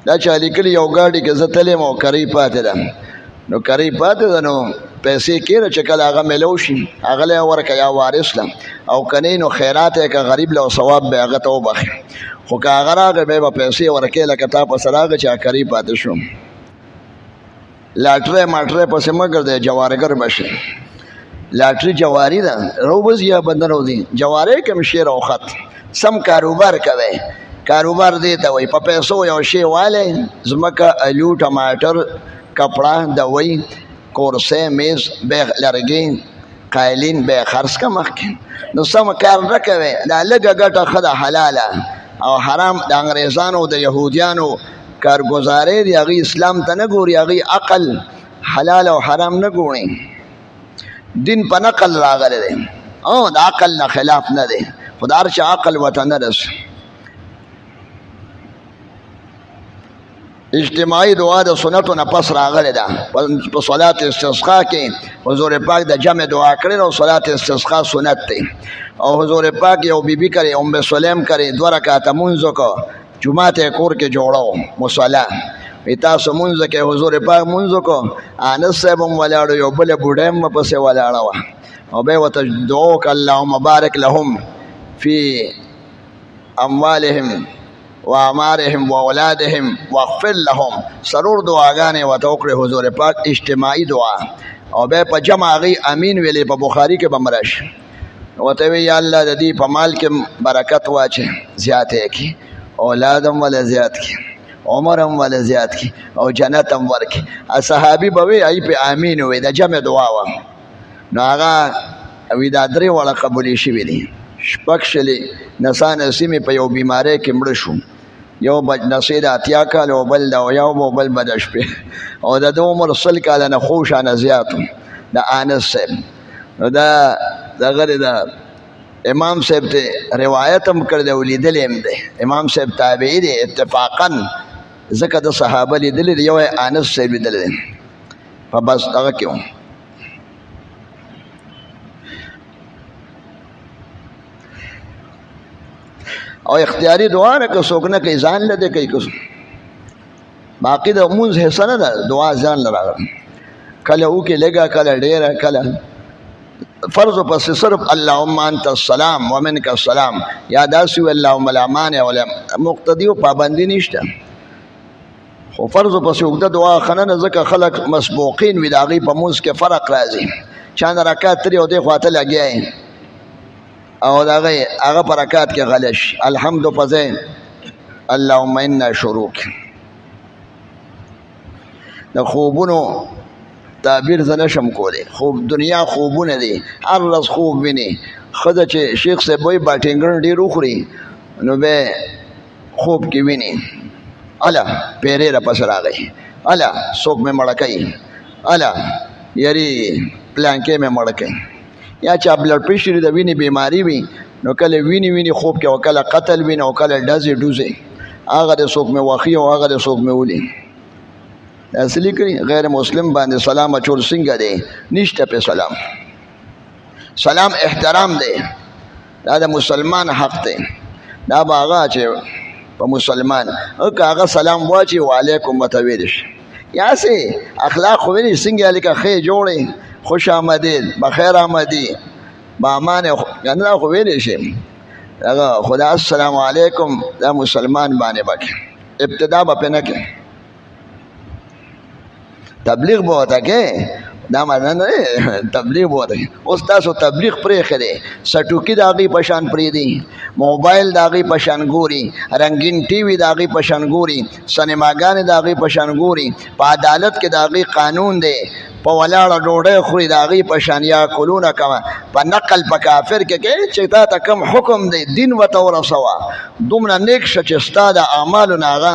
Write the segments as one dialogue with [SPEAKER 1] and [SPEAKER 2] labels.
[SPEAKER 1] دا چا لیکلي یو ګاډي کې زه تللی یم او کرۍ پاتې ده نو کرۍ پاتې ده نو پیسې کېره چې کله هغه میلو شي هغه له ورکه یا وارث له او کنی نو خیرات یې که غریب له ثواب به هغه ته وبخي خو که هغه راغی بیا به پیسې ورکې لکه تا پسې راغی چې کرۍ پاتې شو لاټرۍ ماټرۍ پسې مه ګرځئ جوارګر به شي لاټري جواري ده روبز یا بنده روزي جواري کوم شعر او خط سم کاروبار کوي کاروبار دی ته وای په پیسو یو شی والے زمکه الو ټماټر کپڑا دوی کورسه میز به لرګي قایلین به خرڅ کا مخکې نو سم کار نه کوي دا لګه ګټه خدای حلاله او حرام د انګريزانو د يهوديانو کارګزاري دی هغه اسلام ته نه ګوري هغه عقل حلال او حرام نه ګوري دین په نقل راغلی دی او د عقل نه خلاف نه دی خدای هر چې عقل وته نه رس اجتماعي دعا د سنتو نه پس راغلی ده په صلات استسقا کې حضور پاک د جمع دعا کړی او صلات استسقا سنت دی او حضور پاک یو بیبي کړي ام سلیم کړي 2 رکعات مونږ کو جمعه کور کې جوړاو مصلا تاسو مونږ کې حضور پاک مونږ کو انس صاحب ولاړو یو بل بوډم پسې ولاړو او به وت دعا ک اللهم بارک لهم فی اموالهم واعمارهم واولادهم واغفر لهم سرور دعاګانې وتوکړه حضور پاک اجتماعي دعا او به په جمع غي امین ویلې په بخاری کې بمرش وته وی یا الله د دې په مال کې برکت واچي زیاتې کی اولادم ول زیات کی عمرم ول زیات کی او جنتم ورکی صحابي به وی ای په امین وی د جمع دعا و نو هغه وی دا درې وړه قبول شي ویلي شپکشلې نسان سیمه په یو بیماری کې مړ شو یو بج نصیدا اتیا کال او بل دا یو بل بدش په او د عمر صل کال نه خوشانه زیات د انس دا دغه دا امام صاحب ته روایت هم کړ دی ولیدل هم دی امام صاحب تابعی دی اتفاقا ځکه د صحابه لیدل یو انس صاحب لیدل په بس هغه کې او اختیاري دعا نه که څوک نه کوي ځان له دې کوي باقي د مونږ حصہ نه ده دعا ځان له راغله کله او کې لګا کله ډیره کله فرض پس صرف اللهم انت السلام ومنك السلام یا داسي اللهم لا مانع ولا مقتدی او پابندی نشته خو فرض پس وګړه دعا خننه ځکه خلق مسبوقین وي داغي په موږ کې فرق راځي چاند رکعات لري او د خواته لګي او هغه برکات کې غلش الحمد فزين اللهم انا شروک د خوبونو تعبیر زنه شم کوله خوب دنیا خوبونه دي هر ورځ خوب ویني خدای چې شیخ صاحب وای باټینګر ډیر وخوري نو به خوب کې ویني الا پیره را پس راغی الا څوک مې مړکای الا یاري پلانکې مې مړکای یا چې بلډ پریشر د ویني بیماری وي نو کله ویني خوب کې وکړه قتل ویني او کله ډوزي هغه د څوک مې واخی او هغه د څوک مې ولي اصلي کړي غیر مسلم باندې سلام اچول څنګه دی نشته په سلام احترام دی دا د مسلمان حق دی دا باغه چې په مسلمان او هغه سلام واچي وعلیکم متویلش یا سي اخلاق خو ویني څنګه لیکه خې جوړي خوش آمدید بخیر آمدی با امان یعنی خو ویلې شي هغه خدا السلام علیکم دا مسلمان باندې بک ابتدا به نه کې تبلیغ به وته کې دا معنی نه تبلیغ وته اوس تاسو تبلیغ پرې خره سټوکی داغي پشان پرې دی موبایل داغي پشان ګوري رنگین ټي وي داغي پشان ګوري سینماګان داغي پشان ګوري په عدالت کې داغي قانون دی په ولاړه ډوډۍ خوري داغي پشان یا کولونه کما په نقل په کافر کې چې تا ته کوم حکم دی دین وته ورسوا دومره نیک شې استاد اعمالو ناغه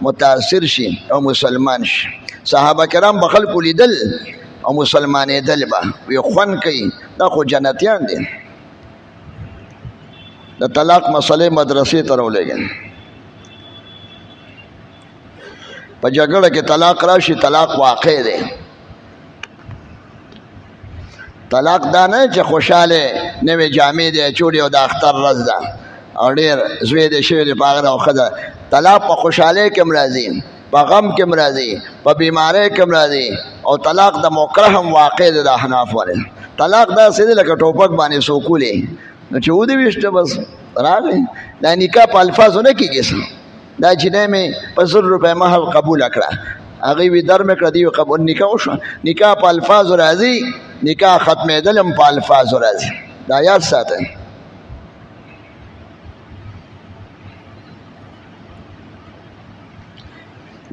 [SPEAKER 1] متاثر شي او مسلمان شي صحابه کرام بخل کولیدل او مسلمانې دل به وي خون کوي دا خو جنتیان دي د طلاق مسلې مدرسې ته راولېږي په جګړه کې طلاق راشي طلاق واقع دی طلاق دا نه چې خوشاله نوې جامې دی چوړي او د اختر ورځ ده او ډېر زوی دې شوی دی په هغه او ښځه طلاق په خوشحالۍ کې هم راځي په غم کې هم راځي په بیمارۍ کې هم راځي او طلاق د مکره هم واقع دی د احنافو باندې طلاق داسې دی لکه ټوپک باندې سوکولې نو چې ودې ویشته بس راغی دا نکاح په الفاظو نه کېږي دا جنۍ مې په 100 روپۍ مهر قبوله کړه هغې وي در مې کړه دی قبول نکاح وشوه نکاح په الفاظو راځي نکاح ختمېدل هم په الفاظو راځي دا یاد ساتئ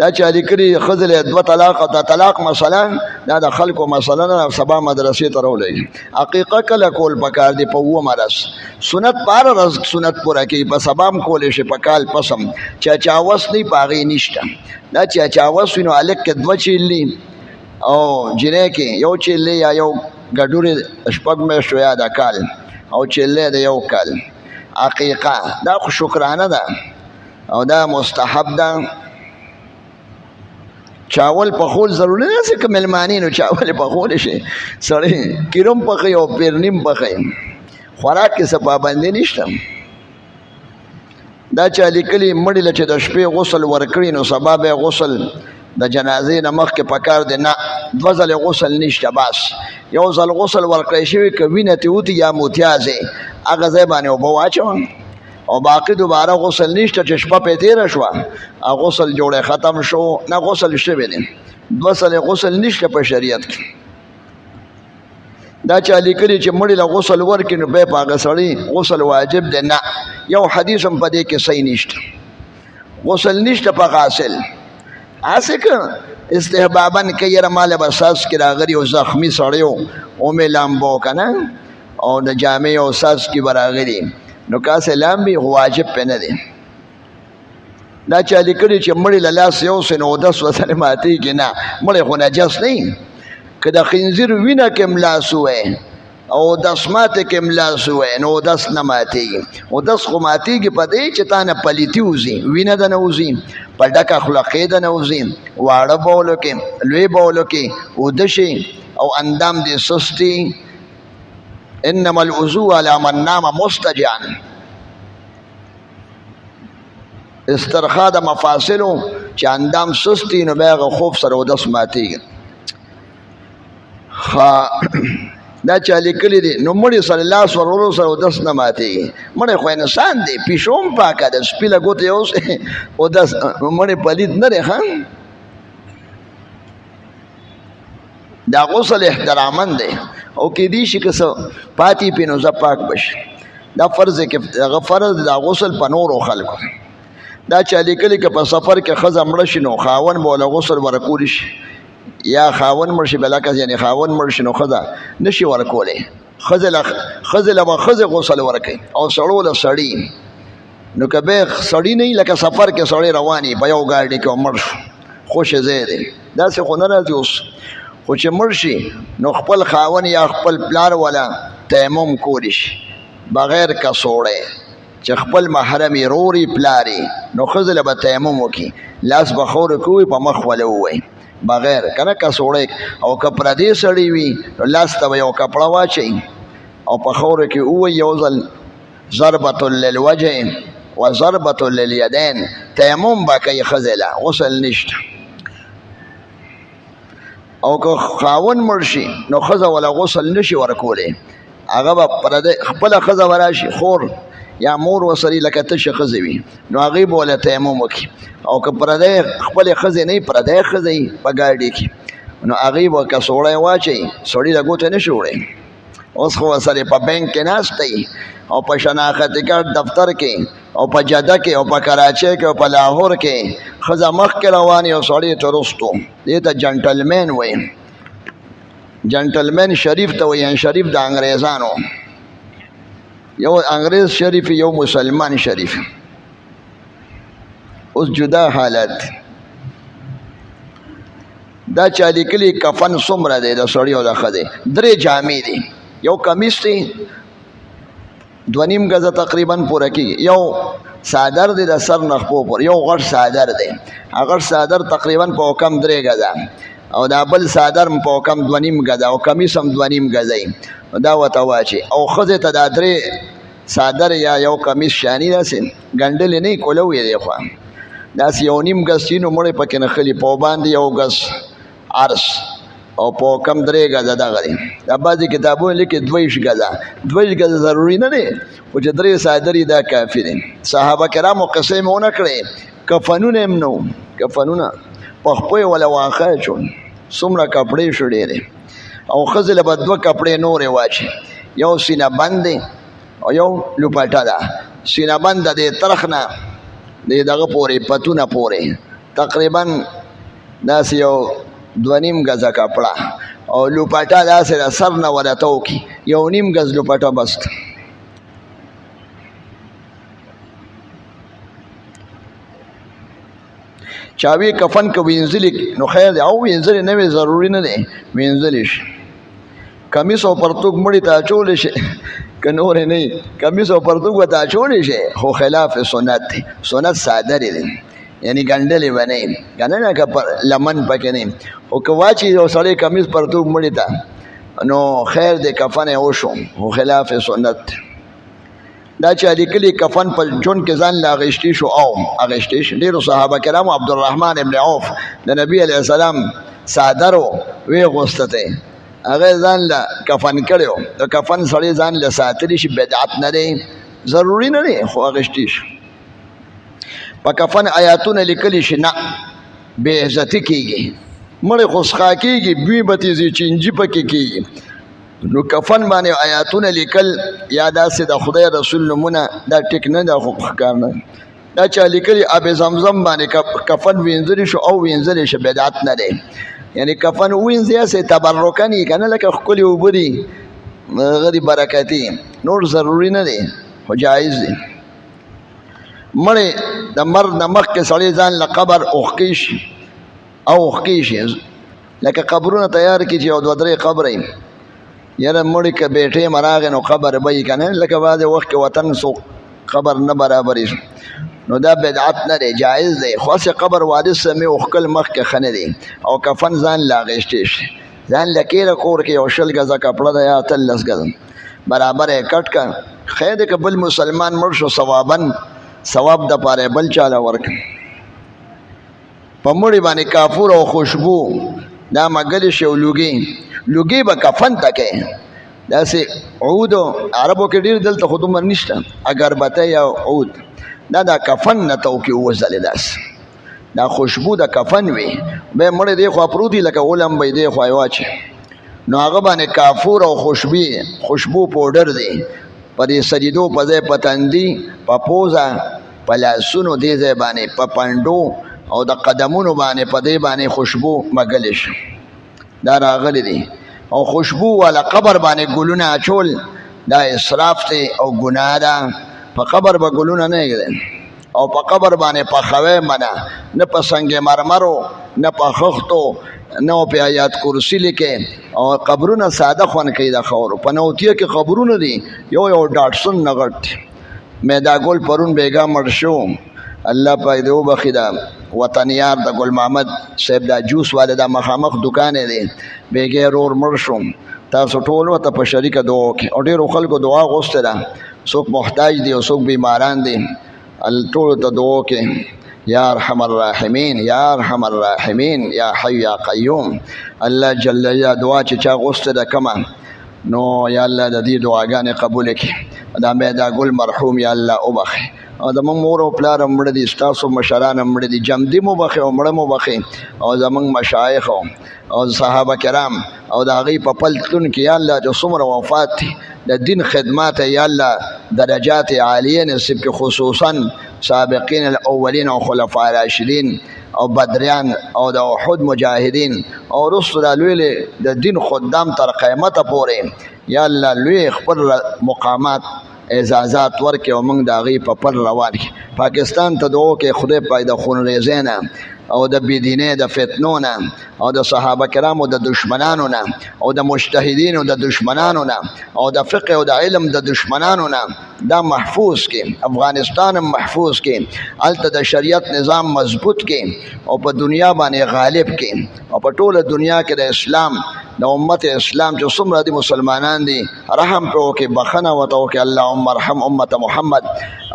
[SPEAKER 1] دا چې لیکلي ښځې له 2 طلاق او د طلاق مسله دا د خلکو مسله نه سبا مدرسې ته راولئ عقیقه کله کول پکار دی په 9 ورځ سنت په هره ورځ سنت پوره کوي په سبا هم کولی شي په کال پس هم چې هوس دی په هغې نشته دا چې هوس وي نو هلک کې 2 چیلي او جنۍ کې یو چیلي یا یو ګډورې 6 میاشتو یا د کال او چیلي د 1 کال عقیقه دا خو شکرانه ده او دا مستحب ده چاول پخول ضروري نه چې که مېلمانې نو چاول پخول شي سړی کیروم پخوي او پیرنیم پخوي خوراک کې څه پابندي نشته دا چا لیکلي مړي له چې د شپې غسل ورکړي نو سبا به غسل د جنازې نه مخکې پکار دی نه 2 ځلې غسل نشته بس یو ځل غسل ورکړی شوي که وینه ترې وتي یا موتیازې هغه ځای باندې اوبه واچوه او باقی دوباره غسل نشته چې شپه پې تېره شوه او غسل جوړی ختم شو نه غسل شوی دی 2 ځلې غسل نشته په شریعت کې دا چا لیکلي چې مړي له غسل ورکړي نو بیا په هغه سړي غسل واجب دی نه یو حدیث هم په دې کې صحیح نشته غسل نشته په غاسل هسې که استحبابا که یاره ماله به ساس کې راغلي او زخمي سړی و مې لامبو که نه او د جامې او ساس کې به راغلي نو کاسې لامبي خو واجب پې نه دی دا چا لیکلي چې مړي له لاس یوسې نو اودس ورسره ماتېږي نه مړی خو نجس نه که د خنزیر وینه کې هم لاس ووایي او اودس ماتې کې هم لاس ووایي نو اودس نه ماتېږي اودس خو ماتېږي په دې چې تا نه پلیتي وځي وینه د نه وځي په ډکه خلقې د نه وځي واړه بولو کې لوی بولو کې اوده شي او اندام دې سستي انما الوضوء على من نام مستجعا استرخاء د مفاصلو چې اندام سستی نو بیا هغه خوب سره اودس ماتېږي دا چا لیکلي دي نو مړي سره لاس ورولو سره اودس نه ماتېږي مړی خو انسان دی پیشو هم پاکه ده سپي له ګوتې اوس اودس مړی پلید نه دی ښه دا غسل احترامن دی او کېدی شي که څه پاتې پې نو زه پاک بشي دا فرض کې هغه فرض دا غسل په نورو خلکو دا چا لیکلي که په سفر کې ښځه مړه شي نو خاوند به له غسل ورکولی شي یا خاوند مړ شي بلکه یعنې خاوند مړ شي نو ښځه نه شي ورکولی ښځې له به ښځې غسل ورکوي او سړو له سړي نو که بیا سړي نه وي لکه سفر کې سړی روان وي په یو ګاډي کې او مړ شو خوشې ځای دی داسې خو نه راځي اوس خو چې مړ شي نو خپل خاوند یا خپل پلار والا تیمم کولی شي بغیر کڅوړی چې خپل محرم یې روري پلاري نو ښځې له به تیمم وکړي لاس به خاورو کې ووایي په مخ وله ووایي بغیر که نه کڅوړی او که پردی سړی وي نو لاس ته به یو کپړه واچوي او په خاورو کې ووایي یو ځل ضربة للوجه و ضربة للیدین تیمم به کوي ښځې له غسل نشته او که خاون مړ شي نو ښځه وله غسل نشي ورکولی هغه به خپله ښځه به راشي خور یا مور ورسره لکه تشه ښځې وي نو هغې به وله تیمم وکړي او که پردی خپلې ښځې نه وي پردی ښځه وي په ګاډي کې نو هغې به کڅوړی واچوي سړي له ګوتې نه شي وړی اوس خو ورسره په بینک کې ناسته وي او په شناختي کارت دفتر کې او په جده کې او په کراچۍ کې او په لاهور کې ښځه مخکې روانې او سړی ته رستو دې ته جنټلمین وایي جنټلمین شریف ته وایي شریف د انګریزانو یو انګریز شریف یو مسلمان شریف اوس جدا حالت دا چا لیکلي کفن څومره دی د سړي او د ښځې 3 جامې دي یو کمیس دی 2.5 غزه تقریبا پوره کېږي یو صادر دی د سر نخپو پر یو غټ صادر دی هغه صادر تقریبا په کم 3 غزه او دا بل صادر په کم 2.5 غزه او کمیس هم 2.5 غزه دا وته واچي او ښځې ته دا 3 صادر یا یو کمیس شانی داسې ګنډلې نه کولو یې دی خو داسې یو نیم ګز چې نو مړی پکې نښلي په باندې یو ګز عرض او په کم 3 ګزه دغه دی دا بعضې کتابونه لیکي 22 ګزه 22 ګزه ضروري نه دی خو چې 3 صادرې دا کافي دی صحابه کرامو قصې مې ونه کړې کفنونه هم نه کفنونه پخپو یې ولا واښه اچول څومره کپړې شو ډېرې او ښځې له به 2 کپړې نورې واچي یو سینه بند دی او یو لوپټه ده سینه بند د طرف نه د دغه پورې پتونه پورې تقریبا داسې یو 2.5 ګزه کپړه او لوپټه داسې د سر نه ورته وکړي 1.5 ګز لوپټه بس چاوی کفن که وینځلې نو خیر دی او وینځلې نه وي ضروري نه دی وینځلی شي کمیس او پرتوګ مړي ته اچولی شي که نورې نه وي کمیس او پرتوګ به ته اچولی شي خو خلاف سنت دی سنت صادرې دی یعنی ګنډلې به نه وي که نه که لمن پکې نه وي خو که واچي یو سړی کمیس پرتوګ مړي ته نو خیر دی کفن یې وشو خو خلاف سنت دی دا چې لیکلي کفن په جون کې ځان له اغېشتي شو او اغېشتي شو ډېرو صحابه کرامو عبدالرحمن ابن عوف د نبي علیه السلام څادر وی غوسته هغه ځان له کفن کړی د کفن سړی ځان له ساتلی شي بدعت نه دی ضروري نه دی خو اغېشتي شو په کفن آیاتونه لیکلي شي نه بې عزتي کېږي مړی خوسخا کېږي بوی به تیزي چینجي پکې کېږي نو کفن باندې آیاتونه لیکل یا داسې د خدای رسول نومونه دا ټیک نه ده خو ښکار نه دا چا لیکلي آب زمزم باندې کفن وینځلی شو او وینځلی شي بدعت نه دی یعنی کفن وینځي هسې تبرکن یې که نه لکه ښکلې اوبه دي هغه دي برکتي نور ضروري نه دی خو جایز دی مړی د مرګ نه مخکې سړی ځان له قبر اوښکې شي او اوښکې شي لکه قبرونه تیار کړي چې یو 2-3 قبره یاره مړی که بیټې مراغې نو قبر به یې که نه لکه بعضې وخت کې وطن سو قبر نه برابرې نو دا بدعت نه دی جایز دی خو هسې قبر واده سمې اوښکل مخکې ښه نه دی او کفن ځان له اغېشتې شي ځان له کېره کور کې یو 20 ګزه کپړه ده یا 13 ګزه برابر یې کټ که خیر دی که بل مسلمان مړ شو ثوابا ثواب دپاره بل چاله ورکړه په مړي باندې کافور او خوشبو دا مګلی شي او لوګي به کفن ته کوي داسې عود عربو کې ډېر دلته خو دومره نشته اګربتی یا عود دا کفن نه ته وکړي ووځلې داسې دا خوشبو د کفن وي بیا مړی دی خوا پروت وي لکه غلم به یې دی خوا یې واچي نو هغه باندې کافور او خوشبو پوډر دی په دې سجدو په ځای په تندي په پوزه په لاسونو دې ځای باندې په پنډو او د قدمونو باندې په دې باندې خوشبو مګلی شي دا راغلی دی او خوشبو والا قبر باندې ګلونه اچول دا اسراف دی او ګناه ده په قبر به ګلونه نه ایږدي او په قبر باندې پخوی منه نه په سنگ مرمرو نه په خښتو نه په آیات کرسی لیکې او قبرونه ساده خوند کوي د خاورو په نوتیه کې قبرونه دي یو ډاټسن نه غټ دی میدا ګل پرون بیګا مړ شو الله پاک دې وبخي دا وطن یار د ګل محمد صاحب دا جوس والا دا مخامخ دکان دی بیګې رور مړ شو تاسو ټول ورته په شریکه دعا وکړئ او ډېرو خلکو دعا غوښتې ده څوک محتاج دي او څوک بیماران دي ټولو ته دعا وکړئ یا ارحم الراحمین یا ارحم الراحمین یا حی یا قیوم الله جل یا دعا چې چا غوښتې ده کمه نو یا الله د دې دعاګانې قبول کړي دا میدا ګل مرحوم یا الله وبخي او زمونږ مور او پلار هم مړه دي ستاسو مشران هم مړه دي جمدي مو بخي او مړه مو بخي او زمونږ مشایخ او صحابه کرام او د هغوی په پلتون کې یا الله چې څومره وفات دي د دین خدمات یا الله درجات عالیه نصیب کې خصوصا سابقین الاولین او خلفاء راشدین او بدریان او د احد مجاهدین او رسل لوی د دین خدام تر قیامت پورې یا الله لوی خپل مقامات اعزازات ورکې او موږ د هغې په پر روان کړي پاکستان ته دعا وکړئ خدای پاک د خونریزۍ نه او د بېدینۍ د فتنو نه او د صحابه کرامو د دشمنانو نه او د مجتهدینو د دشمنانو نه او د فقه او د علم د دشمنانو نه دا محفوظ کې، افغانستان هم محفوظ کې، هلته د شریعت نظام مضبوط کې او په دنیا باندې غالب کې او په ټوله دنیا کې د اسلام د امت اسلام چې څومره دي مسلمانان دي رحم په وکړي، بخښنه ورته وکړي. اللهم ارحم امت محمد،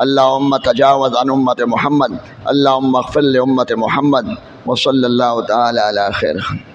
[SPEAKER 1] اللهم تجاوز عن امت محمد، اللهم اغفر لامت محمد، وصلی الله تعالی علی خیر.